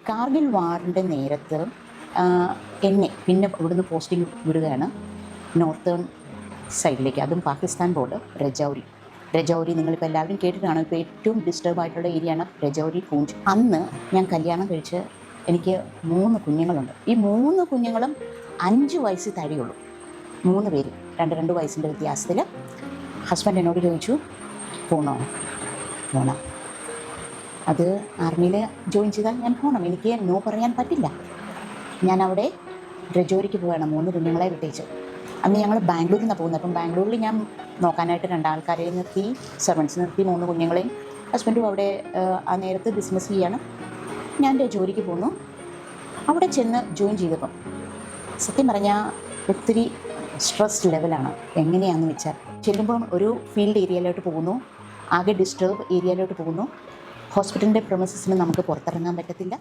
കാർഗിൽ വാറിൻ്റെ നേരത്ത് എന്നെ പിന്നെ ഇവിടുന്ന് പോസ്റ്റിംഗ് വിടുകയാണ് നോർത്തേൺ സൈഡിലേക്ക്, അതും പാകിസ്ഥാൻ ബോർഡർ രജൗരി നിങ്ങളിപ്പോൾ എല്ലാവരും കേട്ടിട്ടാണ്. ഇപ്പോൾ ഏറ്റവും ഡിസ്റ്റർബ് ആയിട്ടുള്ള ഏരിയയാണ് രജൗരി, പൂഞ്ച്. അന്ന് ഞാൻ കല്യാണം കഴിച്ച് എനിക്ക് 3 കുഞ്ഞുങ്ങളുണ്ട്. ഈ 3 കുഞ്ഞുങ്ങളും 5 വയസ്സിൽ താഴെയുള്ളൂ. 3 പേര് 2 വയസ്സിൻ്റെ വ്യത്യാസത്തിൽ. ഹസ്ബൻഡ് എന്നോട് ചോദിച്ചു, പോകണം. അത് ആർമിയിൽ ജോയിൻ ചെയ്താൽ ഞാൻ പോകണം, എനിക്ക് നോ പറയാൻ പറ്റില്ല. ഞാൻ അവിടെ രജൗരിക്ക് പോവുകയാണ് 3 കുഞ്ഞുങ്ങളെ വിട്ടേച്ച്. അന്ന് ഞങ്ങൾ ബാംഗ്ലൂരിൽ നിന്നാണ് പോകുന്നത്. അപ്പം ബാംഗ്ലൂരിൽ ഞാൻ നോക്കാനായിട്ട് 2 ആൾക്കാരെ നിർത്തി, സെർവൻസ് നിർത്തി, 3 കുഞ്ഞുങ്ങളെയും. ഹസ്ബൻഡും അവിടെ ആ നേരത്ത് ബിസിനസ് ചെയ്യാണ്. ഞാൻ രജൗരിക്ക് പോന്നു. അവിടെ ചെന്ന് ജോയിൻ ചെയ്തപ്പം സത്യം പറഞ്ഞാൽ ഒത്തിരി സ്ട്രെസ് ലെവലാണ്. എങ്ങനെയാണെന്ന് വെച്ചാൽ ചെല്ലുമ്പം ഒരു ഫീൽഡ് ഏരിയയിലോട്ട് പോകുന്നു, ആകെ ഡിസ്റ്റർബ് ഏരിയയിലോട്ട് പോകുന്നു. ഹോസ്പിറ്റലിൻ്റെ പ്രൊമസിസിന് നമുക്ക് പുറത്തിറങ്ങാൻ പറ്റത്തില്ല.